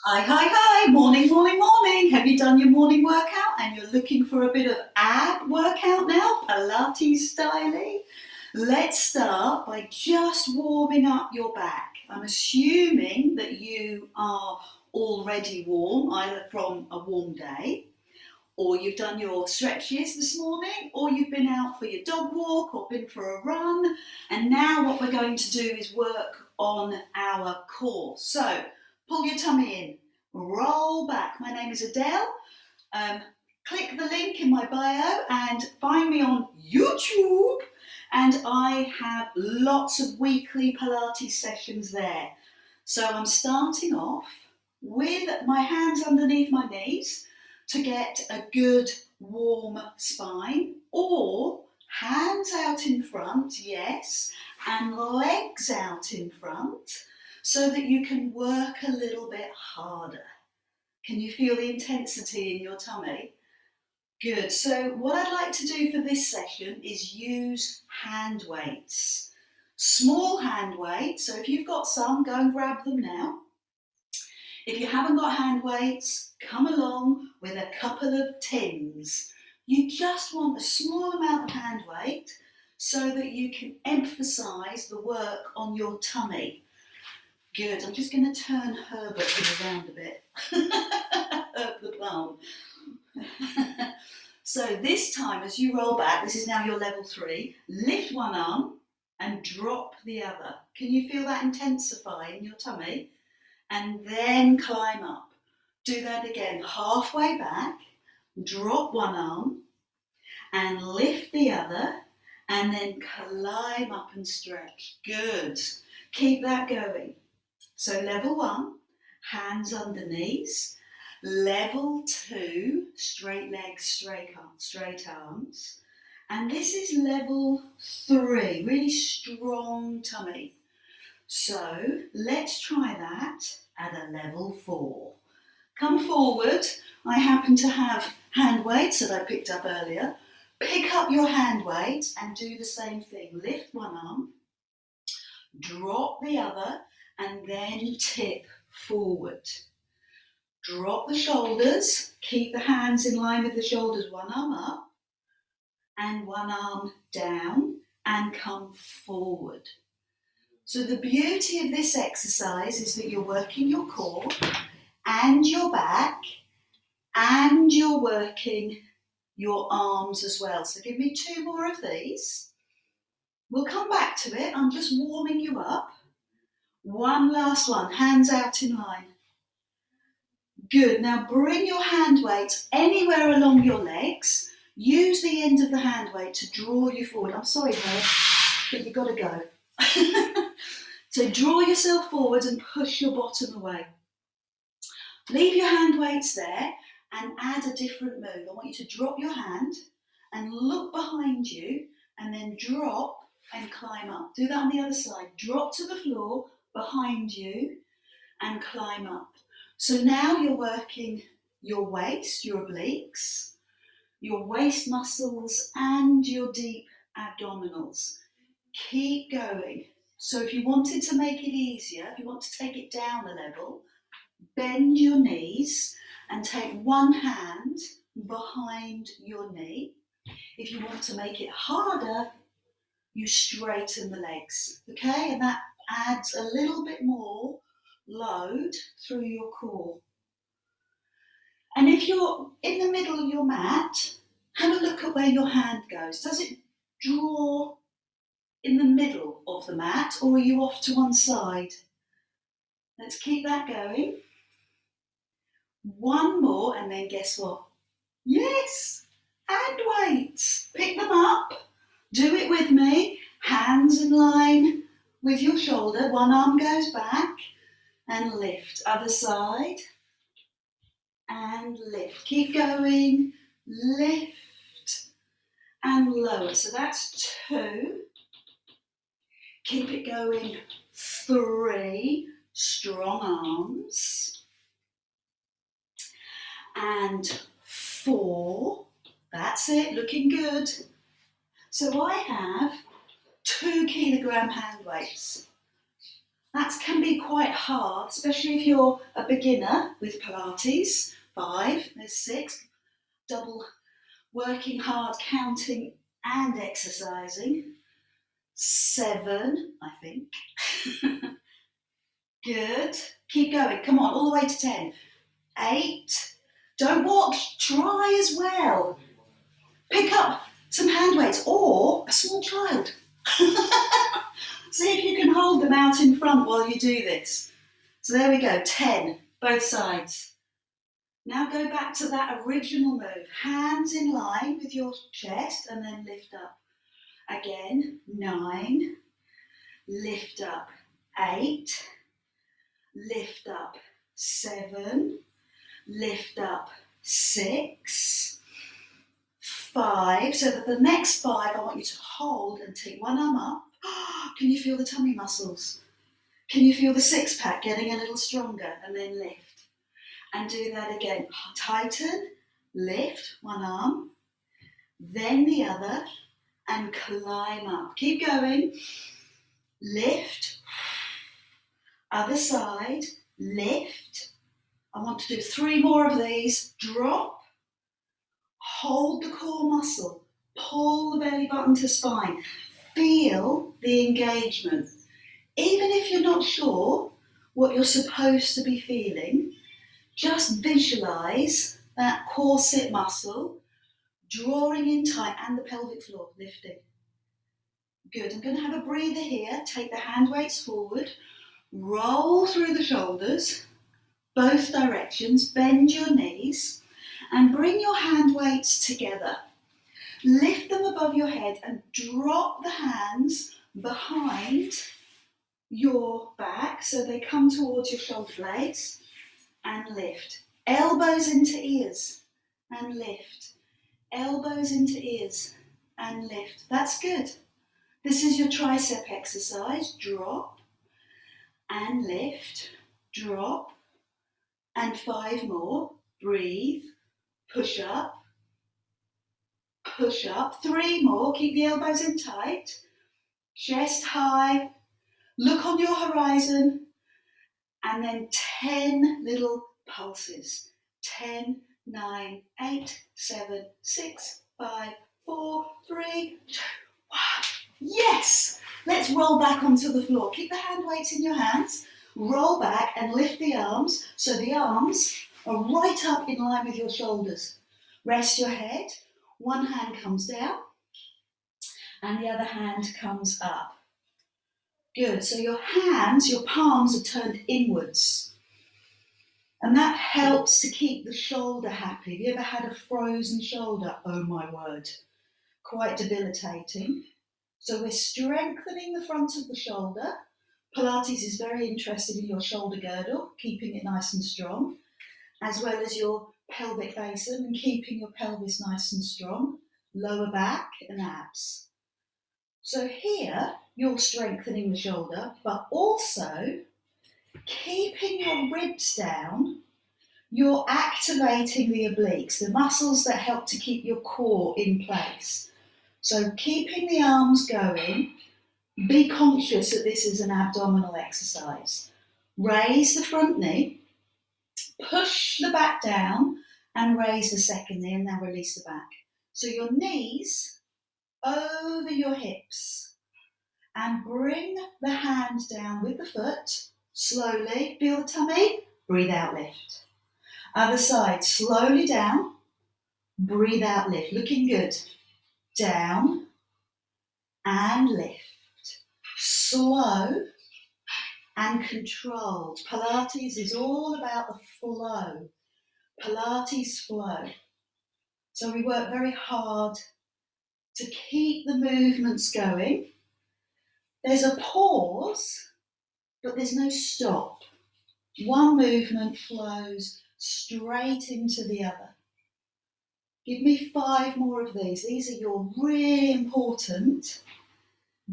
Hi, hi, hi, morning, morning, morning. Have you done your morning workout and you're looking for a bit of ab workout now, Pilates style? Let's start by just warming up your back. I'm assuming that you are already warm, either from a warm day, or you've done your stretches this morning, or you've been out for your dog walk or been for a run. And now what we're going to do is work on our core. So pull your tummy in, roll back. My name is Adele. Um, Click the link in my bio and find me on YouTube. And I have lots of weekly Pilates sessions there. So I'm starting off with my hands underneath my knees to get a good warm spine, or hands out in front, yes, and legs out in front so that you can work a little bit harder. Can you feel the intensity in your tummy? Good. So what I'd like to do for this session is use hand weights. Small hand weights, so if you've got some, go and grab them now. If you haven't got hand weights, come along with a couple of tins. You just want a small amount of hand weight so that you can emphasise the work on your tummy. Good. I'm just going to turn Herbert around a bit. Herb the plant. So this time, as you roll back, this is now your level 3, lift one arm and drop the other. Can you feel that intensify in your tummy? And then climb up. Do that again, halfway back, drop one arm and lift the other, and then climb up and stretch. Good. Keep that going. So level 1, hands under knees. Level 2, straight legs, straight arms. And this is level 3, really strong tummy. So let's try that at a level 4. Come forward. I happen to have hand weights that I picked up earlier. Pick up your hand weights and do the same thing. Lift one arm, drop the other, and then tip forward. Drop the shoulders, keep the hands in line with the shoulders, one arm up and one arm down, and come forward. So the beauty of this exercise is that you're working your core and your back, and you're working your arms as well. So give me 2 more of these. We'll come back to it. I'm just warming you up. One last one, hands out in line. Good. Now bring your hand weight anywhere along your legs. Use the end of the hand weight to draw you forward. I'm sorry, Herb, but you've got to go. So draw yourself forward and push your bottom away. Leave your hand weights there and add a different move. I want you to drop your hand and look behind you, and then drop and climb up. Do that on the other side. Drop to the floor behind you and climb up. So now you're working your waist, your obliques, your waist muscles, and your deep abdominals. Keep going. So if you wanted to make it easier, if you want to take it down a level, bend your knees and take one hand behind your knee. If you want to make it harder, you straighten the legs, okay? And that adds a little bit more load through your core. And if you're in the middle of your mat, have a look at where your hand goes. Does it draw in the middle of the mat, or are you off to one side? Let's keep that going. One more, and then guess what? Yes, hand weights. Pick them up. Do it with me. Hands in line with your shoulder. One arm goes back and lift. Other side and lift. Keep going. Lift and lower. So that's 2. Keep it going. 3. Strong arms. And 4. That's it. Looking good. So I have 2 kilogram hand weights. That can be quite hard, especially if you're a beginner with Pilates. 5, there's 6, double working hard, counting and exercising. 7, I think. Good. Keep going. Come on, all the way to 10. 8. Don't watch. Try as well. Pick up some hand weights or a small child. See if you can hold them out in front while you do this. So there we go. 10, both sides. Now go back to that original move. Hands in line with your chest and then lift up. Again, 9. Lift up. 8. Lift up. 7. Lift up. 6. 5. So that the next 5, I want you to hold and take one arm up. Can you feel the tummy muscles? Can you feel the six-pack getting a little stronger? And then lift. And do that again. Tighten, lift, one arm, then the other, and climb up. Keep going. Lift. Other side. Lift. I want to do 3 more of these. Drop. Hold the core muscle. Pull the belly button to spine. Feel the engagement. Even if you're not sure what you're supposed to be feeling, just visualize that core sit muscle drawing in tight and the pelvic floor lifting. Good. I'm going to have a breather here. Take the hand weights forward. Roll through the shoulders, both directions. Bend your knees and bring your hand weights together. Lift them above your head and drop the hands behind your back so they come towards your shoulder blades. And lift. Elbows into ears and lift. Elbows into ears and lift. That's good. This is your tricep exercise. Drop and lift. Drop and 5 more. Breathe. Push up. Push up. 3 more. Keep the elbows in tight. Chest high. Look on your horizon. And then 10 little pulses. 10, 9, 8, 7, 6, 5, 4, 3, 2, 1. Yes! Let's roll back onto the floor. Keep the hand weights in your hands. Roll back and lift the arms so the arms are right up in line with your shoulders. Rest your head. One hand comes down and the other hand comes up. Good. So your hands, your palms are turned inwards. And that helps to keep the shoulder happy. Have you ever had a frozen shoulder? Oh my word. Quite debilitating. So we're strengthening the front of the shoulder. Pilates is very interested in your shoulder girdle, keeping it nice and strong, as well as your pelvic basin and keeping your pelvis nice and strong, lower back and abs. So here, you're strengthening the shoulder, but also keeping your ribs down, you're activating the obliques, the muscles that help to keep your core in place. So keeping the arms going, be conscious that this is an abdominal exercise. Raise the front knee, push the back down and raise the second knee and now release the back. So your knees over your hips and bring the hand down with the foot. Slowly, feel the tummy, breathe out, lift. Other side, slowly down, breathe out, lift. Looking good. Down and lift. Slow and controlled. Pilates is all about the flow. Pilates flow. So we work very hard to keep the movements going. There's a pause, but there's no stop. One movement flows straight into the other. Give me 5 more of these. These are your really important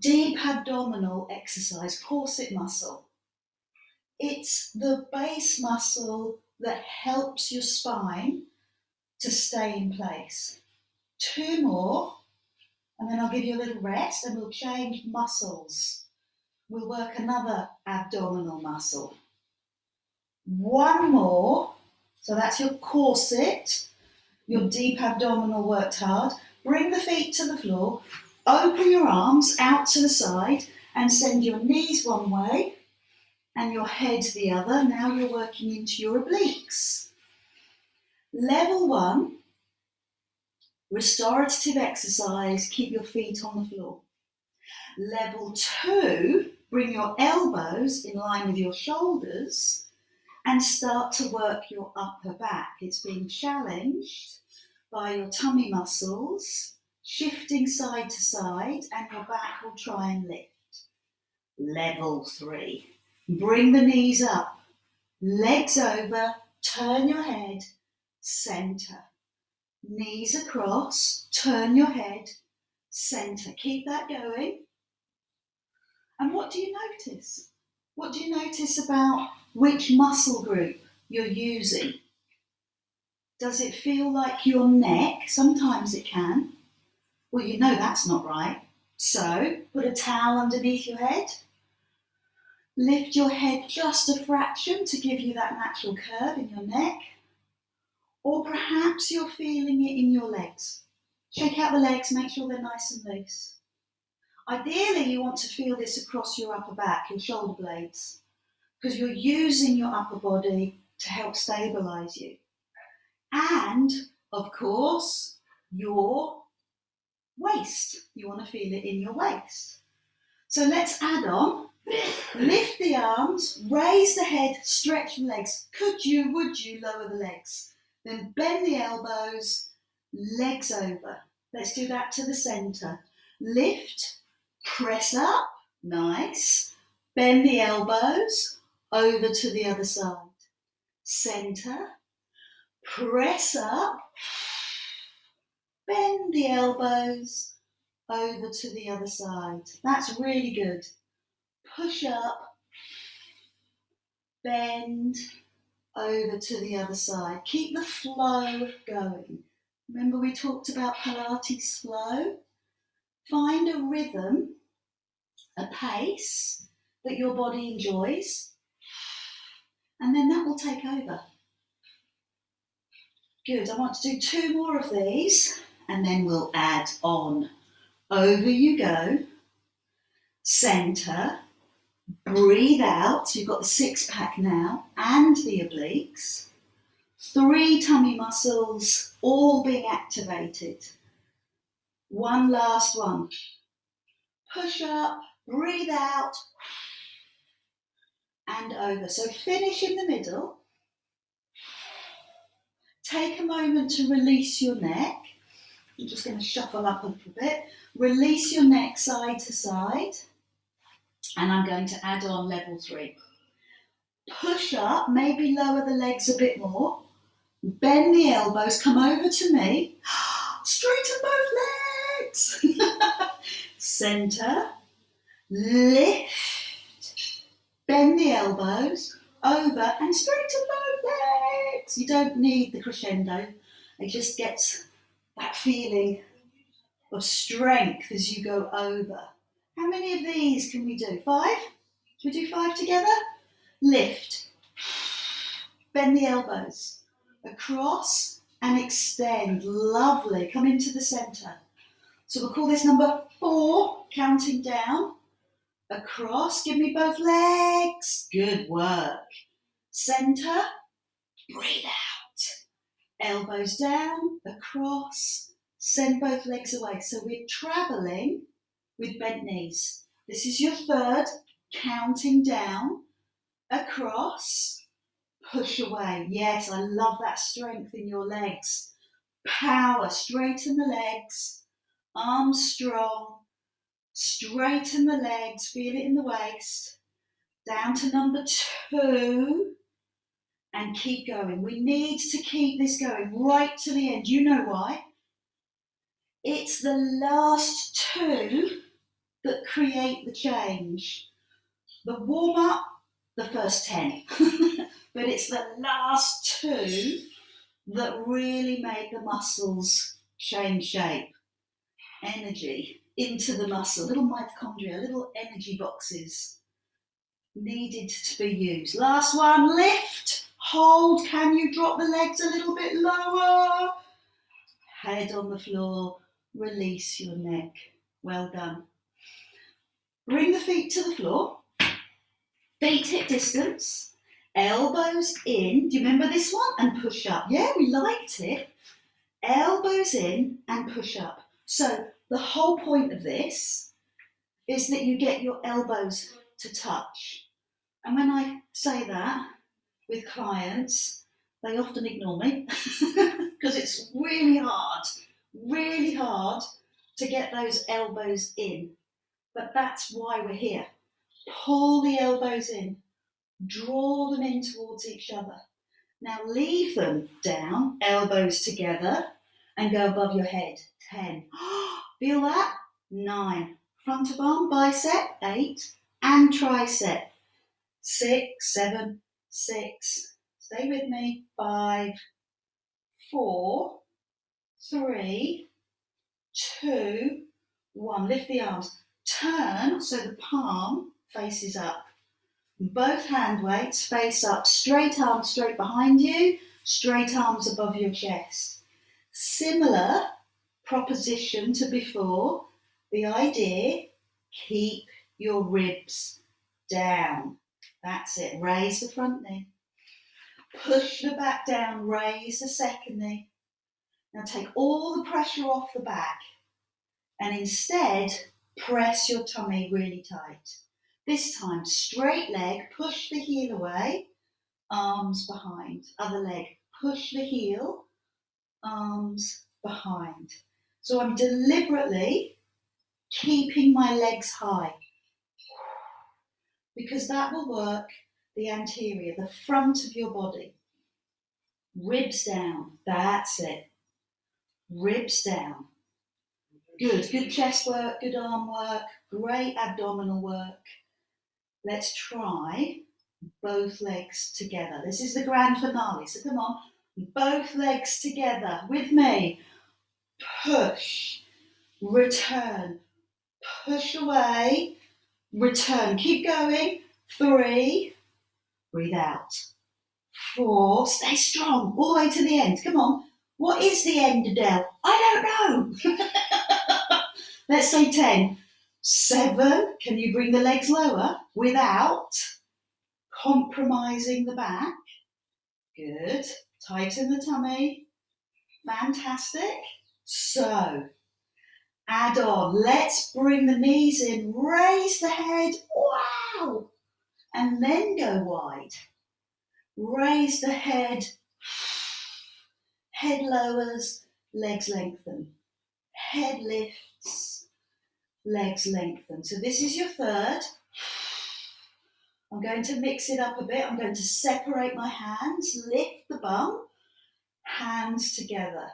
deep abdominal exercise, core sit muscle. It's the base muscle that helps your spine to stay in place. 2 more, and then I'll give you a little rest and we'll change muscles. We'll work another abdominal muscle. One more. So that's your corset. Your deep abdominal worked hard. Bring the feet to the floor. Open your arms out to the side and send your knees one way and your head the other. Now you're working into your obliques. Level 1, restorative exercise, keep your feet on the floor. Level 2, bring your elbows in line with your shoulders and start to work your upper back. It's being challenged by your tummy muscles, shifting side to side, and your back will try and lift. Level 3, bring the knees up, legs over, turn your head, center. Knees across, turn your head, center. Keep that going. And what do you notice? What do you notice about which muscle group you're using? Does it feel like your neck? Sometimes it can. Well, you know that's not right. So, put a towel underneath your head. Lift your head just a fraction to give you that natural curve in your neck. Or perhaps you're feeling it in your legs. Shake out the legs, make sure they're nice and loose. Ideally, you want to feel this across your upper back, your shoulder blades, because you're using your upper body to help stabilize you. And, of course, your waist. You want to feel it in your waist. So let's add on. Lift the arms, raise the head, stretch the legs. Would you lower the legs? Then bend the elbows, legs over. Let's do that to the center. Lift, press up, nice. Bend the elbows, over to the other side. Center, press up, bend the elbows, over to the other side. That's really good. Push up, bend, over to the other side. Keep the flow going. Remember we talked about Pilates flow? Find a rhythm, a pace that your body enjoys, and then that will take over. Good, I want to do 2 more of these, and then we'll add on. Over you go, center, breathe out, so you've got the 6-pack now, and the obliques. 3 tummy muscles, all being activated. One last one. Push up, breathe out, and over. So finish in the middle. Take a moment to release your neck. I'm just going to shuffle up a little bit. Release your neck side to side. And I'm going to add on level 3. Push up, maybe lower the legs a bit more. Bend the elbows, come over to me. Straighten both legs. Center, lift, bend the elbows, over and straighten both legs. You don't need the crescendo. It just gets that feeling of strength as you go over. How many of these can we do? 5? Should we do 5 together? Lift, bend the elbows, across and extend. Lovely. Come into the center. So we'll call this number 4, counting down. Across, give me both legs. Good work. Center, breathe out. Elbows down, across, send both legs away. So we're traveling with bent knees. This is your 3rd, counting down, across, push away. Yes, I love that strength in your legs. Power, straighten the legs, arms strong, straighten the legs, feel it in the waist. Down to number 2 and keep going. We need to keep this going right to the end. You know why? It's the last 2 that create the change. The warm-up, the first 10. But it's the last 2 that really make the muscles change shape. Energy. into the muscle, little mitochondria, little energy boxes needed to be used. Last one, lift, hold. Can you drop the legs a little bit lower? Head on the floor, release your neck. Well done. Bring the feet to the floor, feet hip distance, elbows in. Do you remember this one? And push up. Yeah, we liked it. Elbows in and push up. So the whole point of this is that you get your elbows to touch. And when I say that with clients, they often ignore me because it's really hard to get those elbows in. But that's why we're here. Pull the elbows in, draw them in towards each other. Now leave them down, elbows together, and go above your head. 10. Feel that? 9. Front of arm, bicep. 8. And tricep. 6, 7, 6. Stay with me. 5, 4, 3, 2, 1. Lift the arms. Turn so the palm faces up. Both hand weights face up. Straight arms straight behind you. Straight arms above your chest. Similar proposition to before. The idea, keep your ribs down. That's it. Raise the front knee. Push the back down. Raise the second knee. Now take all the pressure off the back and instead press your tummy really tight. This time, straight leg, push the heel away, arms behind. Other leg, push the heel, arms behind. So I'm deliberately keeping my legs high because that will work the anterior, the front of your body. Ribs down, that's it. Ribs down. Good chest work, good arm work, great abdominal work. Let's try both legs together. This is the grand finale, so come on. Both legs together with me. Push, return, push away, return. Keep going. 3, breathe out. 4, stay strong, all the way to the end. Come on. What is the end, Adele? I don't know. Let's say 10. 7, can you bring the legs lower without compromising the back? Good. Tighten the tummy. Fantastic. So, add on. Let's bring the knees in. Raise the head. Wow. And then go wide. Raise the head. Head lowers. Legs lengthen. Head lifts. Legs lengthen. So this is your third. I'm going to mix it up a bit. I'm going to separate my hands. Lift the bum. Hands together.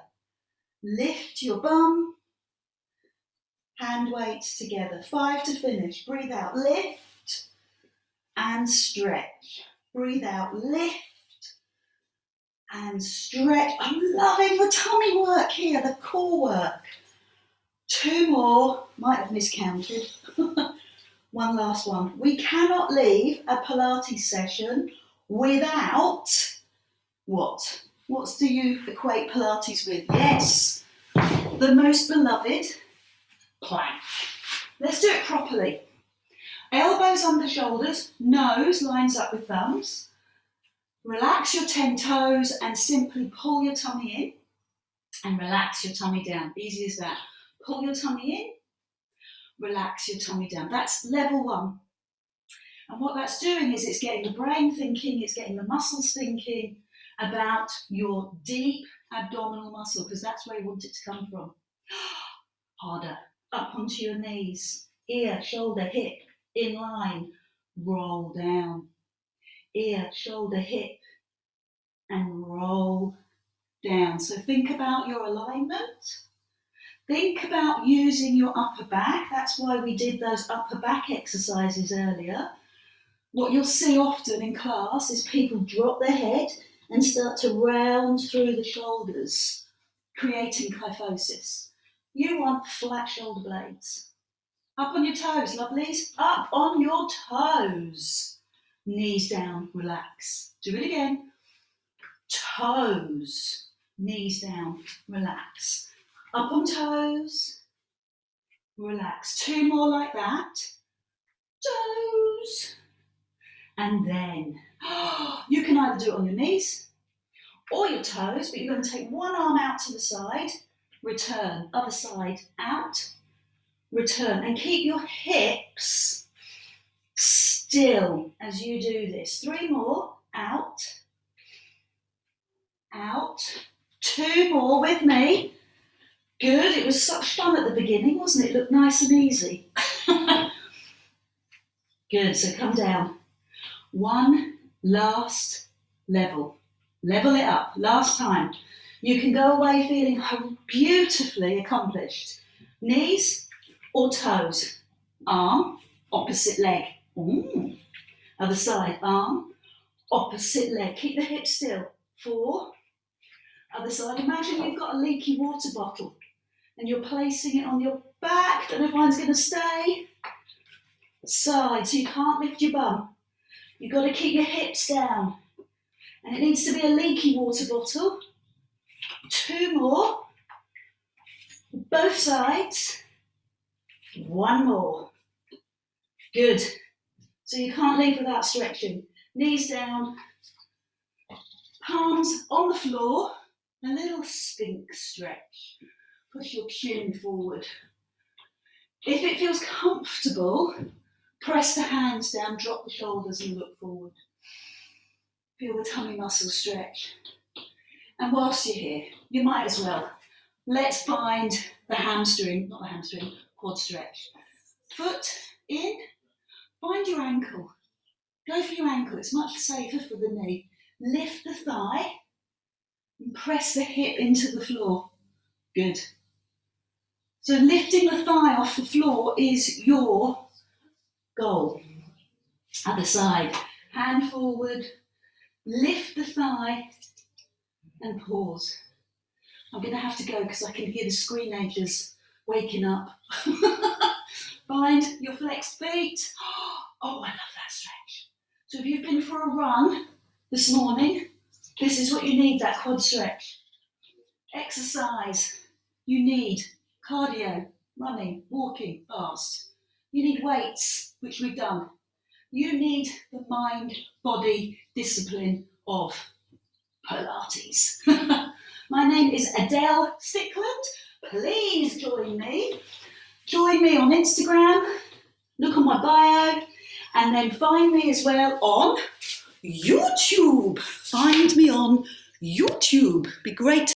Lift your bum. Hand weights together. 5 to finish. Breathe out. Lift and stretch. Breathe out. Lift and stretch. I'm loving the tummy work here, the core work. 2 more. Might have miscounted. One last one. We cannot leave a Pilates session without what? What do you equate Pilates with? Yes, the most beloved plank. Let's do it properly. Elbows under shoulders, nose lines up with thumbs. Relax your 10 toes and simply pull your tummy in and relax your tummy down. Easy as that. Pull your tummy in. Relax your tummy down. That's level 1. And what that's doing is it's getting the brain thinking, it's getting the muscles thinking about your deep abdominal muscle, because that's where you want it to come from. Harder. Up onto your knees. Ear, shoulder, hip, in line. Roll down. Ear, shoulder, hip, and roll down. So think about your alignment. Think about using your upper back. That's why we did those upper back exercises earlier. What you'll see often in class is people drop their head and start to round through the shoulders, creating kyphosis. You want flat shoulder blades. Up on your toes, lovelies. Up on your toes. Knees down, relax. Do it again. Toes. Knees down, relax. Up on toes. Relax. 2 more like that. Toes. And then you can either do it on your knees or your toes, but you're going to take one arm out to the side, return, other side, out, return, and keep your hips still as you do this. 3 more, out, out, 2 more with me. Good, it was such fun at the beginning, wasn't it? It looked nice and easy. Good, so come down. 1 last level. Level it up, last time. You can go away feeling beautifully accomplished. Knees or toes. Arm, opposite leg. Ooh. Other side, arm, opposite leg. Keep the hips still. 4. Other side. Imagine you've got a leaky water bottle and you're placing it on your back. Don't know if mine's going to stay. Side, so you can't lift your bum. You've got to keep your hips down. And it needs to be a leaky water bottle. 2 more. Both sides. 1 more. Good. So you can't leave without stretching. Knees down. Palms on the floor. A little sphinx stretch. Push your chin forward. If it feels comfortable, press the hands down, drop the shoulders and look forward. Feel the tummy muscles stretch. And whilst you're here, you might as well. Let's find the hamstring, not the hamstring, quad stretch. Foot in, find your ankle. Go for your ankle, it's much safer for the knee. Lift the thigh and press the hip into the floor. Good. So lifting the thigh off the floor is your goal. Other side, hand forward, lift the thigh and pause. I'm going to have to go because I can hear the screenagers waking up. Find your flexed feet. Oh, I love that stretch. So if you've been for a run this morning, this is what you need, that quad stretch. Exercise. You need cardio, running, walking fast. You need weights, which we've done. You need the mind-body discipline of Pilates. My name is Adele Stickland. Please join me. Join me on Instagram. Look on my bio. And then find me as well on YouTube. Find me on YouTube. Be great.